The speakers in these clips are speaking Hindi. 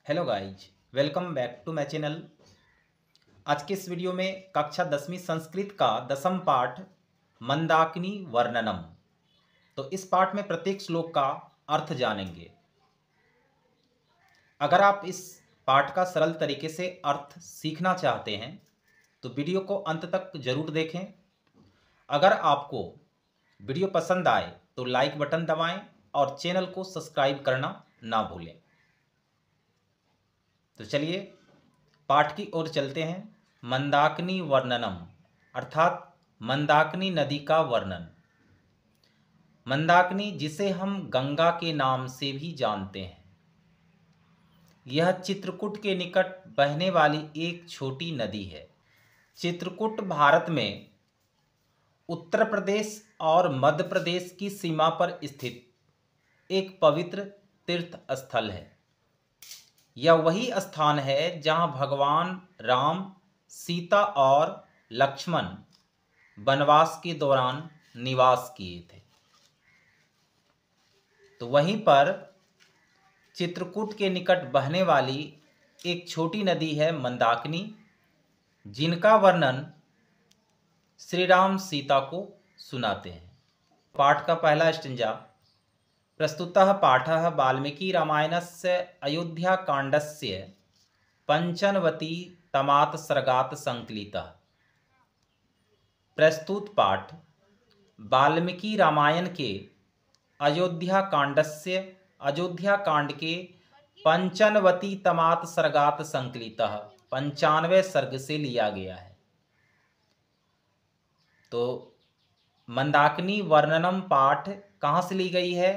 Hello guys, welcome back to my channel. आज के इस वीडियो में कक्षा 10वीं संस्कृत का 10वां पाठ मंदाकिनी वर्णनम। तो इस पाठ में प्रत्येक श्लोक का अर्थ जानेंगे। अगर आप इस पाठ का सरल तरीके से अर्थ सीखना चाहते हैं तो वीडियो को अंत तक जरूर देखें। अगर आपको वीडियो पसंद आए तो लाइक बटन दबाएं और चैनल को सब्सक्राइब करना ना भूलें। तो चलिए पाठ की ओर चलते हैं। मंदाकिनी वर्णनम अर्थात मंदाकिनी नदी का वर्णन। मंदाकिनी, जिसे हम गंगा के नाम से भी जानते हैं, यह चित्रकूट के निकट बहने वाली एक छोटी नदी है। चित्रकूट भारत में उत्तर प्रदेश और मध्य प्रदेश की सीमा पर स्थित एक पवित्र तीर्थ स्थल है। यह वही स्थान है जहां भगवान राम, सीता और लक्ष्मण वनवास के दौरान निवास किए थे। तो वहीं पर चित्रकूट के निकट बहने वाली एक छोटी नदी है मंदाकिनी, जिनका वर्णन श्री राम सीता को सुनाते हैं। पाठ का पहला स्टंजा। प्रस्तुतः पाठः वाल्मीकि रामायणस्य अयोध्याकाण्डस्य पंचनवति तमात् सर्गात् संकलितः। प्रस्तुत पाठ वाल्मीकि रामायण के अयोध्या कांड के पंचनवति तमात् सर्गात् संकलितः 95वें सर्ग से लिया गया है। तो मंदाकिनी वर्णनम पाठ कहाँ से ली गई है?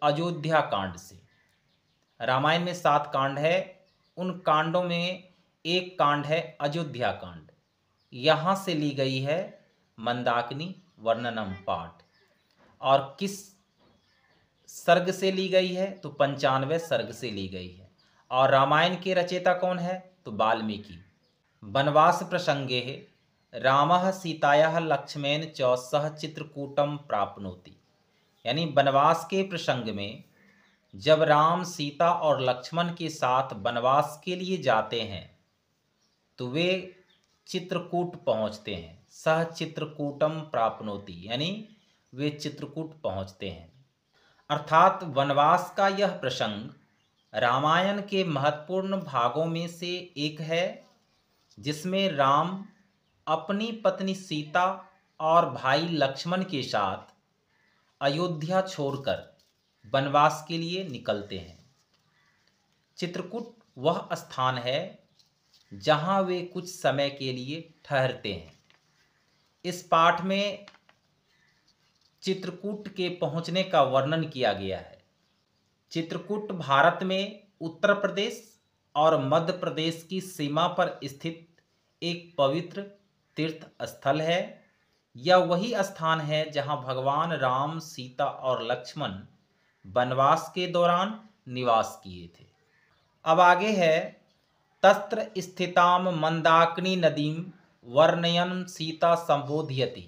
अयोध्या कांड से। रामायण में 7 कांड है, उन कांडों में एक कांड है अयोध्या कांड। यहाँ से ली गई है मंदाकिनी वर्णनम पाठ। और किस सर्ग से ली गई है? तो 95वें सर्ग से ली गई है। और रामायण के रचयिता कौन है? तो वाल्मीकि। वनवास प्रसंगे रामः सीतायाः लक्ष्मणेन च सह चित्रकूटम प्राप्नोति। यानी वनवास के प्रसंग में जब राम, सीता और लक्ष्मण के साथ वनवास के लिए जाते हैं तो वे चित्रकूट पहुंचते हैं। सह चित्रकूटम प्राप्नोति यानी वे चित्रकूट पहुंचते हैं। अर्थात वनवास का यह प्रसंग रामायण के महत्वपूर्ण भागों में से एक है, जिसमें राम अपनी पत्नी सीता और भाई लक्ष्मण के साथ अयोध्या छोड़कर वनवास के लिए निकलते हैं। चित्रकूट वह स्थान है जहां वे कुछ समय के लिए ठहरते हैं। इस पाठ में चित्रकूट के पहुंचने का वर्णन किया गया है। चित्रकूट भारत में उत्तर प्रदेश और मध्य प्रदेश की सीमा पर स्थित एक पवित्र तीर्थ स्थल है। यह वही स्थान है जहां भगवान राम, सीता और लक्ष्मण वनवास के दौरान निवास किए थे। अब आगे है तत्र स्थिताम मंदाकिनी नदीम वर्णयन सीता संबोधयति।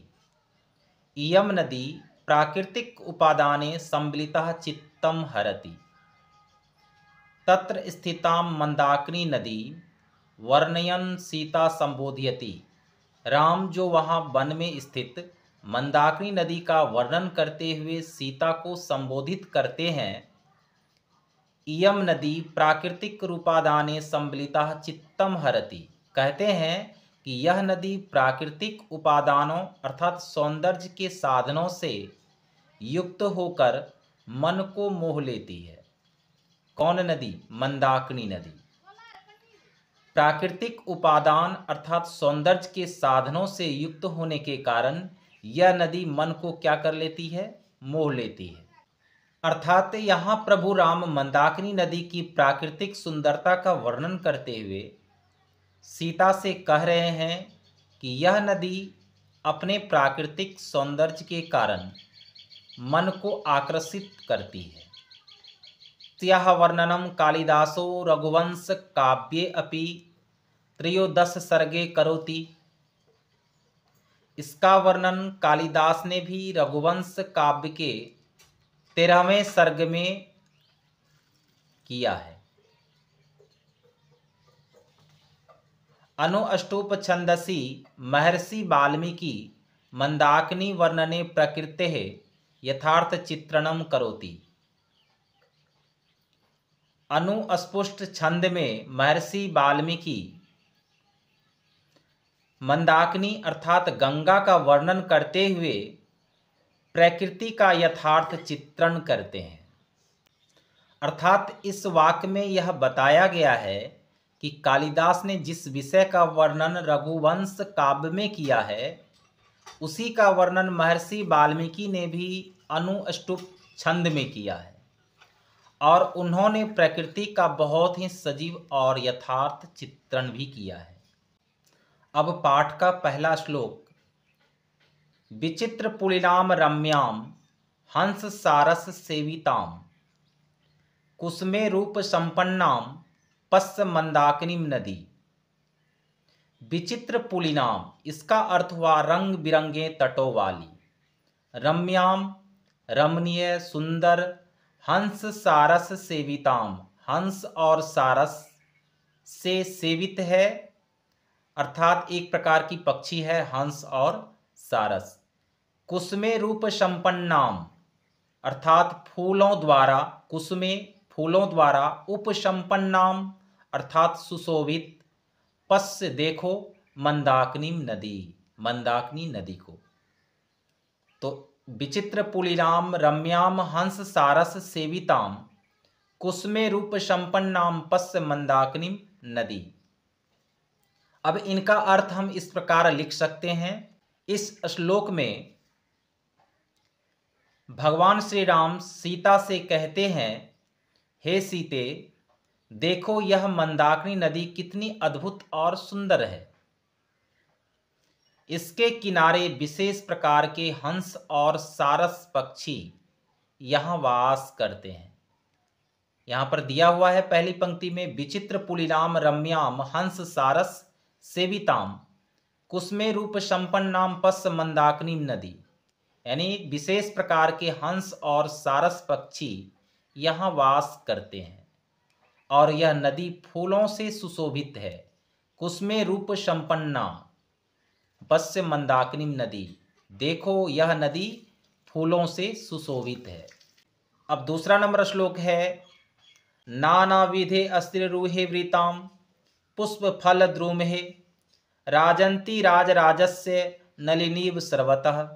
इयम नदी प्राकृतिक उपादाने सम्मिलितः चित्तम हरति। तत्र स्थितां मंदाकिनी नदी वर्णयन सीता संबोधयति। राम जो वहाँ वन में स्थित मंदाकिनी नदी का वर्णन करते हुए सीता को संबोधित करते हैं। इयम नदी प्राकृतिक रूपादाने सम्मिलितः चित्तम हरति। कहते हैं कि यह नदी प्राकृतिक उपादानों अर्थात सौंदर्य के साधनों से युक्त होकर मन को मोह लेती है। कौन नदी? मंदाकिनी नदी। प्राकृतिक उपादान अर्थात सौंदर्य के साधनों से युक्त होने के कारण यह नदी मन को क्या कर लेती है? मोह लेती है। अर्थात यहाँ प्रभु राम मंदाकिनी नदी की प्राकृतिक सुंदरता का वर्णन करते हुए सीता से कह रहे हैं कि यह नदी अपने प्राकृतिक सौंदर्य के कारण मन को आकर्षित करती है। यह वर्णनम कालिदासो रघुवंश काव्ये अपि 13 सर्गे करोति। इसका वर्णन कालिदास ने भी रघुवंश काव्य के 13वें सर्ग में किया है। अनुष्टुप छंदसि महर्षि वाल्मीकि मंदाकिनी वर्णने प्रकृतेः यथार्थ चित्रणम करोति। अनुस्पुष्ट छंद में महर्षि वाल्मीकि मंदाकिनी अर्थात गंगा का वर्णन करते हुए प्रकृति का यथार्थ चित्रण करते हैं। अर्थात इस वाक्य में यह बताया गया है कि कालिदास ने जिस विषय का वर्णन रघुवंश काव्य में किया है उसी का वर्णन महर्षि वाल्मीकि ने भी अनुष्टुप छंद में किया है और उन्होंने प्रकृति का बहुत ही सजीव और यथार्थ चित्रण भी किया है। अब पाठ का पहला श्लोक। विचित्र पुलिनाम रम्याम हंस सारस सेविताम कुसुमे रूप संपन्नाम पश्य मंदाकिनीम नदी। विचित्र पुलिनाम, इसका अर्थ हुआ रंग बिरंगे तटों वाली। रम्याम, रमणीय सुंदर। हंस सारस सेविताम, हंस और सारस से सेवित है, अर्थात एक प्रकार की पक्षी है हंस और सारस। कुसुमे रूप संपन्नाम, अर्थात फूलों द्वारा, कुसुमे फूलों द्वारा, उपसंपन्नाम अर्थात सुशोभित। पश्य देखो, मंदाकिनी नदी, मंदाकिनी नदी को। तो विचित्र पुलिनाम रम्याम हंस सारस सेविताम कुसुमे रूप संपन्नाम पश्य मंदाकिनी नदी। अब इनका अर्थ हम इस प्रकार लिख सकते हैं। इस श्लोक में भगवान श्री राम सीता से कहते हैं, हे सीते देखो यह मंदाकिनी नदी कितनी अद्भुत और सुंदर है। इसके किनारे विशेष प्रकार के हंस और सारस पक्षी यहाँ वास करते हैं। यहाँ पर दिया हुआ है पहली पंक्ति में, विचित्र पुलिनाम रम्याम हंस सारस सेविताम कुसुमे रूप संपन्नाम पश्य मंदाकिनी नदी, यानी विशेष प्रकार के हंस और सारस पक्षी यहाँ वास करते हैं और यह नदी फूलों से सुशोभित है। कुसुमे रूप संपन्ना पश्य मंदाकिनी नदी, देखो यह नदी फूलों से सुशोभित है। अब दूसरा नंबर श्लोक है, नाना विधे अस्त्रिरूहे वृताम पुष्प फल द्रुमहे राजंती राजराजस्य नलिनीव सर्वतः।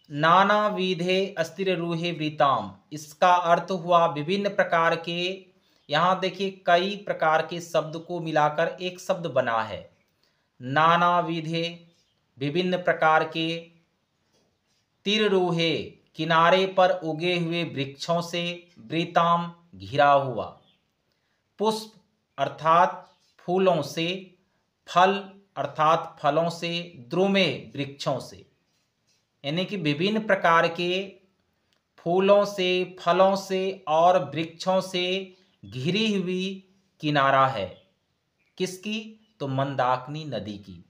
नाना विधे अस्त्रिरूहे वृताम, इसका अर्थ हुआ विभिन्न प्रकार के, यहाँ देखिए कई प्रकार के शब्द को मिलाकर एक शब्द बना है। नाना विधे विभिन्न प्रकार के, तिररूहे किनारे पर उगे हुए वृक्षों से, वृताम घिरा हुआ, पुष्प अर्थात फूलों से, फल अर्थात फलों से, द्रुमे वृक्षों से, यानी कि विभिन्न प्रकार के फूलों से, फलों से और वृक्षों से घिरी हुई किनारा है। किसकी? तो मंदाकिनी नदी की।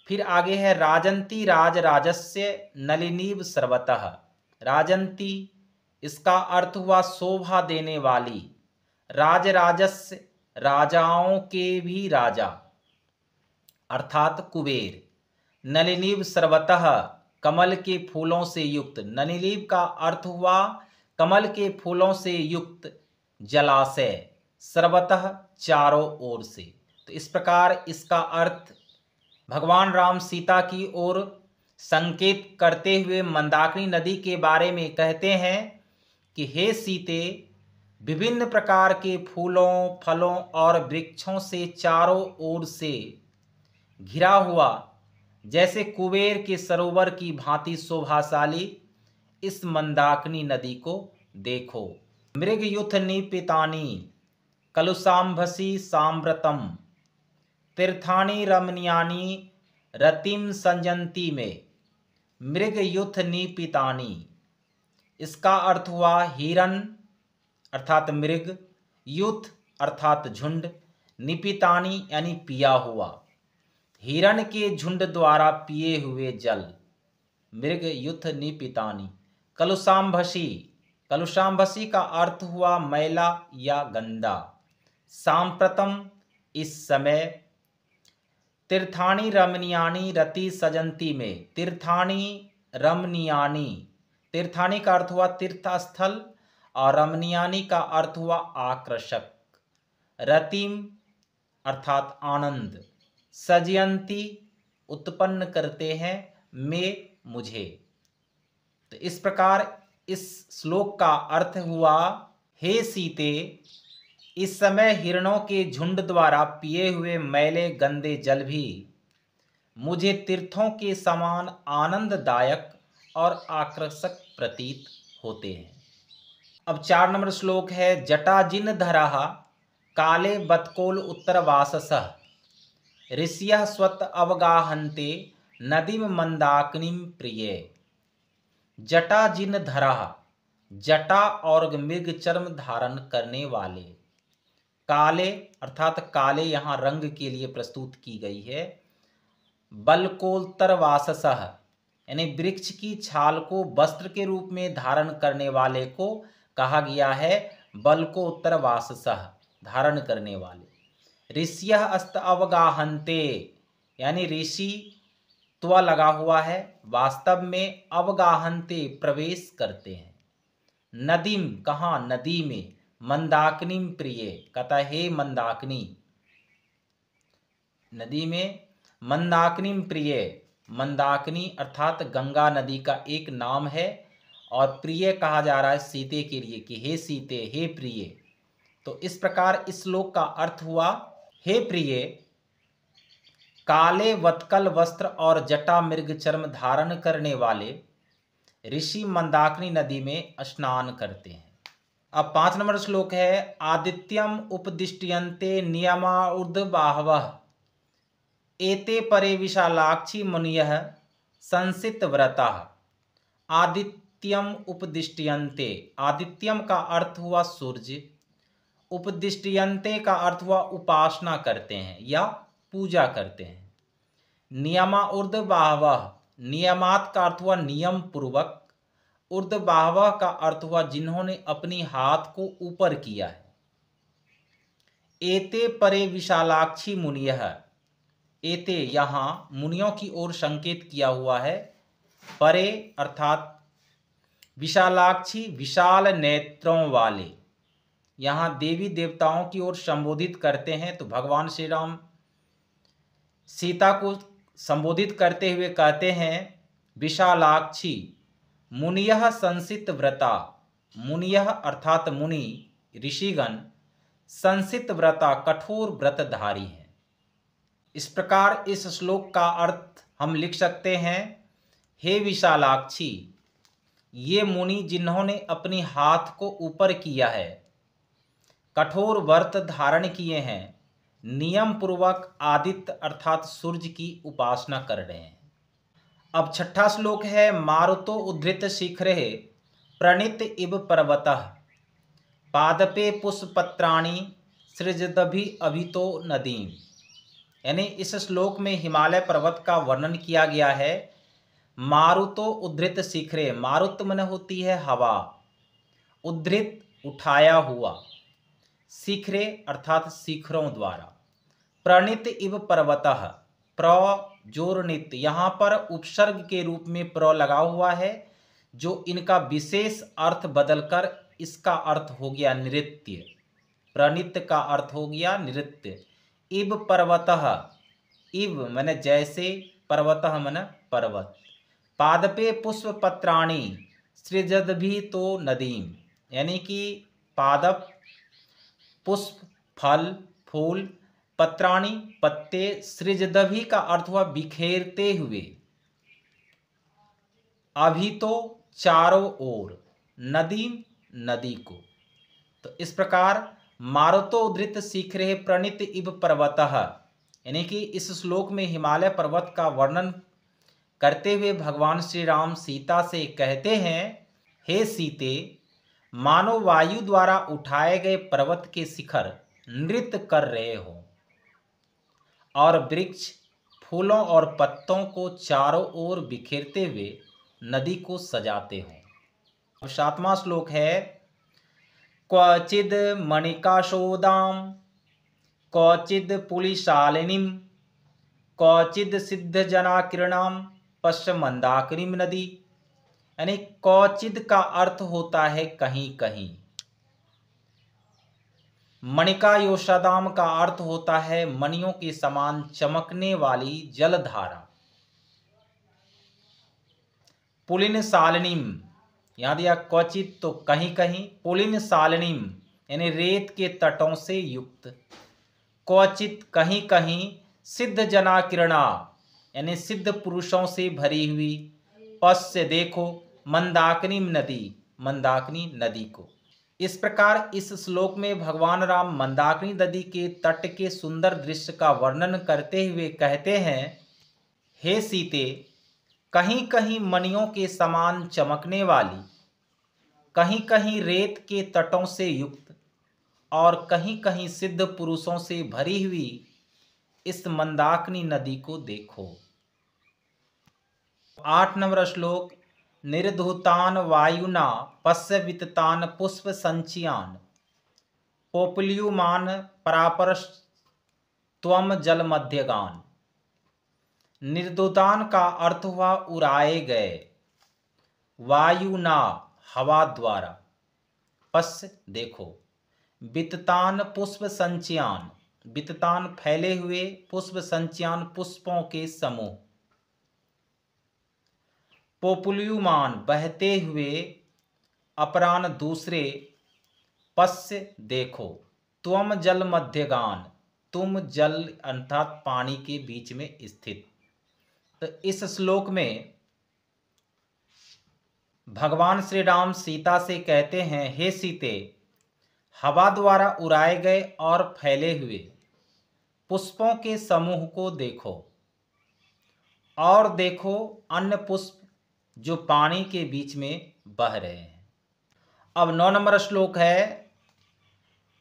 फिर आगे है, राजंती राजराजस्य नलिनीव सर्वतः। राजंती, इसका अर्थ हुआ शोभा देने वाली। राजराजस्य, राजाओं के भी राजा अर्थात कुबेर। नलिनीव सर्वतः, कमल के फूलों से युक्त। नलिनीव का अर्थ हुआ कमल के फूलों से युक्त जलाशय, सर्वतः चारों ओर से। तो इस प्रकार इसका अर्थ भगवान राम सीता की ओर संकेत करते हुए मंदाकिनी नदी के बारे में कहते हैं कि हे सीते, विभिन्न प्रकार के फूलों, फलों और वृक्षों से चारों ओर से घिरा हुआ, जैसे कुबेर के सरोवर की भांति शोभाशाली इस मंदाकिनी नदी को देखो। मृगयुथ निपितानी कलुषाम्भसी सांव्रतम तीर्थानि रमणीयानि रतिम संजंती में। मृगयुथ निपितानी, इसका अर्थ हुआ हिरन अर्थात मृग, युथ अर्थात झुंड, निपितानी यानी पिया हुआ, हिरण के झुंड द्वारा पिए हुए जल। मृग युथ निपितानी। कलुषाम्भसी, कलुषाम्भसी का अर्थ हुआ मैला या गंदा। सांप्रतम, इस समय। तीर्थानि रमणीयानि रति सजंती में, तीर्थानि रमणीयानि, तीर्थानि का अर्थ हुआ तीर्थ स्थल और रमणीयानि का अर्थ हुआ आकर्षक। रतिम अर्थात आनंद, सजयंती उत्पन्न करते हैं, में मुझे। तो इस प्रकार इस श्लोक का अर्थ हुआ, हे सीते, इस समय हिरणों के झुंड द्वारा पिए हुए मैले गंदे जल भी मुझे तीर्थों के समान आनंददायक और आकर्षक प्रतीत होते हैं। अब 4 नंबर श्लोक है, जटाजिन धराः काले बतकोल उत्तरवाससः ऋषयः स्वत अवगाहन्ते नदीम मंदाकिनीम प्रिये। जटाजिन धराः, जटा और मृग चर्म धारण करने वाले। काले अर्थात काले यहाँ रंग के लिए प्रस्तुत की गई है। बलकोत्तरवाससः यानी वृक्ष की छाल को वस्त्र के रूप में धारण करने वाले को कहा गया है बलकोत्तरवाससः, धारण करने वाले। ऋषयः अस्त अवगाहन्ते यानी ऋषि त्व लगा हुआ है, वास्तव में अवगाहन्ते प्रवेश करते हैं। नदीम कहाँ, नदी में। मंदाकिनीम प्रिय कहता हे मंदाकिनी, नदी में। मंदाकिनीम प्रिय, मंदाकिनी अर्थात गंगा नदी का एक नाम है और प्रिय कहा जा रहा है सीते के लिए कि हे सीते, हे प्रिय। तो इस प्रकार इस श्लोक का अर्थ हुआ, हे प्रिय, काले वत्कल वस्त्र और जटा मृग चर्म धारण करने वाले ऋषि मंदाकिनी नदी में स्नान करते हैं। अब 5 नंबर श्लोक है, आदित्यम उपदिष्ट्यन्ते नियमाउर्ध्वबाहवः एते परे विशालाक्षी मुनयः संसित व्रताः। आदित्यम उपदिष्ट्यन्ते, आदित्यम का अर्थ हुआ सूर्य, उपदिष्ट्यन्ते का अर्थ हुआ उपासना करते हैं या पूजा करते हैं। नियमाउर्ध्वबाहवः, नियमात का अर्थ हुआ नियम पूर्वक, ऊर्ध्वबाहवः का अर्थ हुआ जिन्होंने अपनी हाथ को ऊपर किया है। एते परे विशालाक्षी मुनियः, एते यहाँ मुनियों की ओर संकेत किया हुआ है। परे अर्थात विशालाक्षी, विशाल नेत्रों वाले, यहाँ देवी देवताओं की ओर संबोधित करते हैं। तो भगवान श्री राम सीता को संबोधित करते हुए कहते हैं, विशालाक्षी मुनियः संसित व्रता, मुनियः अर्थात मुनि ऋषिगण, संसित व्रता कठोर व्रतधारी हैं। इस प्रकार इस श्लोक का अर्थ हम लिख सकते हैं, हे विशालाक्षी, ये मुनि जिन्होंने अपनी हाथ को ऊपर किया है, कठोर व्रत धारण किए हैं, नियम पूर्वक आदित्य अर्थात सूर्य की उपासना कर रहे हैं। अब 6ठा श्लोक है, मारुतो उद्धृत शिखरे प्रणीत इव पर्वतः पादपे पुष्पपत्राणि सृजदभि अभितो नदीम। यानी इस श्लोक में हिमालय पर्वत का वर्णन किया गया है। मारुतो उद्धृत शिखरे, मारुत मन होती है हवा, उद्धृत उठाया हुआ, शिखरे अर्थात शिखरों द्वारा, प्रणीत इव पर्वतः, प्र जोरनित, यहाँ पर उपसर्ग के रूप में प्र लगा हुआ है, जो इनका विशेष अर्थ बदलकर इसका अर्थ हो गया नृत्य। प्रणीत का अर्थ हो गया नृत्य। इव पर्वतः, इव मन जैसे, पर्वतः मन पर्वत। पादपे पुष्प पत्राणि सृजदभि तो नदीम, यानी कि पादप पुष्प फल फूल, पत्राणि पत्ते, सृजदभि का अर्थ हुआ बिखेरते हुए, अभी तो चारों ओर, नदीम नदी को। तो इस प्रकार मारुतो उद्धृत शिखरे प्रणीत इव पर्वतः, यानी कि इस श्लोक में हिमालय पर्वत का वर्णन करते हुए भगवान श्री राम सीता से कहते हैं, हे सीते, मानो वायु द्वारा उठाए गए पर्वत के शिखर नृत्य कर रहे हो और वृक्ष फूलों और पत्तों को चारों ओर बिखेरते हुए नदी को सजाते हो। अब 7वां श्लोक है, क्वचिद मणिकाशोदाम क्वचिद पुलिशालिनीम क्वचिद सिद्ध जनाकिरणाम पश्च मंदाकिनीम नदी। यानी क्वचिद का अर्थ होता है कहीं कहीं। मणिका योषादाम का अर्थ होता है मणियों के समान चमकने वाली जलधारा। पुलिन शालिनीम, यहां दिया क्वचित तो कहीं कहीं, पुलिन शालिनीम यानी रेत के तटों से युक्त, क्वचित कहीं कहीं, सिद्ध जनाकिरणा यानी सिद्ध पुरुषों से भरी हुई, पश्य देखो, मंदाकिनी नदी, मंदाकिनी नदी को। इस प्रकार इस श्लोक में भगवान राम मंदाकिनी नदी के तट के सुंदर दृश्य का वर्णन करते हुए कहते हैं, हे सीते, कहीं कहीं मणियों के समान चमकने वाली, कहीं कहीं रेत के तटों से युक्त और कहीं कहीं सिद्ध पुरुषों से भरी हुई इस मंदाकिनी नदी को देखो। 8 नंबर श्लोक, निर्धूतान वायुना पश्य विततान पुष्प संचियान पोपल्युमान परापर त्वम जल मध्यगान। निर्दोतान का अर्थ हुआ उड़ाए गए, वायुना हवा द्वारा, पश्य देखो, विततान पुष्प संचयान, विततान फैले हुए, पुष्प संचयान पुष्पों के समूह, पोपुल्युमान बहते हुए, अपरान दूसरे, पश्य देखो, त्वम जल मध्यगान तुम जल अर्थात पानी के बीच में स्थित। तो इस श्लोक में भगवान श्री राम सीता से कहते हैं, हे सीते, हवा द्वारा उड़ाए गए और फैले हुए पुष्पों के समूह को देखो और देखो अन्य पुष्प जो पानी के बीच में बह रहे हैं। अब 9 नंबर श्लोक है,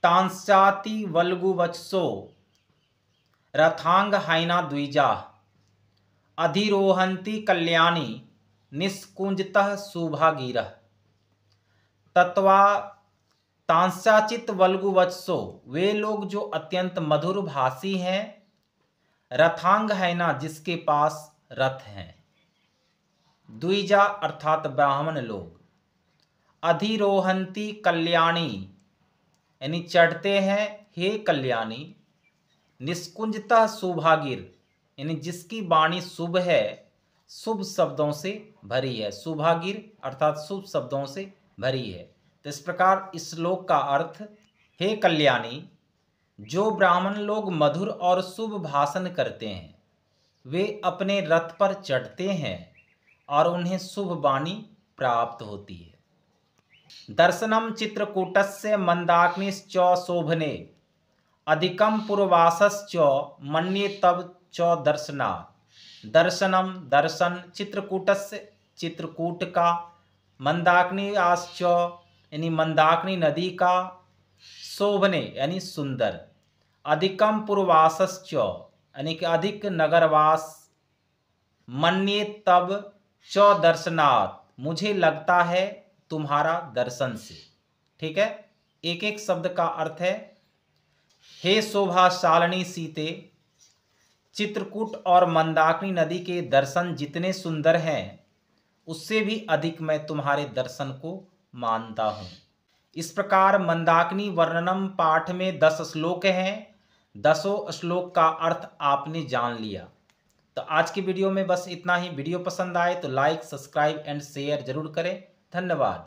तांस्याति वल्गु वचसो रथांग हाइना द्विजा अधिरोहंती कल्याणी निष्कुंजतः शुभागीरः। तत्वा तांस्याचित वल्गु वचसो, वे लोग जो अत्यंत मधुर भाषी हैं, रथांग हैना जिसके पास रथ हैं, द्विजा अर्थात ब्राह्मण लोग, अधिरोहंती कल्याणी यानी चढ़ते हैं हे कल्याणी, निष्कुंजतः शुभागीर यानी जिसकी वाणी शुभ है, शुभ शब्दों से भरी है, शुभागीर अर्थात शुभ शब्दों से भरी है। तो इस प्रकार इस श्लोक का अर्थ, हे कल्याणी, जो ब्राह्मण लोग मधुर और शुभ भाषण करते हैं, वे अपने रथ पर चढ़ते हैं और उन्हें शुभ वाणी प्राप्त होती है। दर्शनम चित्रकूटस्य मंदाकिनीश्च शोभने अधिकम पूर्वासश्च मन्ये तब च दर्शनात्। दर्शनम दर्शन, चित्रकूटस्य चित्रकूट का, मंदाकिनी आश्च यानी मंदाकिनी नदी का, शोभने यानी सुंदर, अधिकम पूर्वासश्च यानी कि अधिक नगरवास, मन्ये तब च दर्शनात् मुझे लगता है तुम्हारा दर्शन से। ठीक है, एक एक शब्द का अर्थ है, हे शोभाशालिनी सीते, चित्रकूट और मंदाकिनी नदी के दर्शन जितने सुंदर हैं, उससे भी अधिक मैं तुम्हारे दर्शन को मानता हूँ। इस प्रकार मंदाकिनी वर्णनम पाठ में 10 श्लोक हैं। 10 श्लोक का अर्थ आपने जान लिया। तो आज की वीडियो में बस इतना ही। वीडियो पसंद आए तो लाइक, सब्सक्राइब एंड शेयर जरूर करें। धन्यवाद।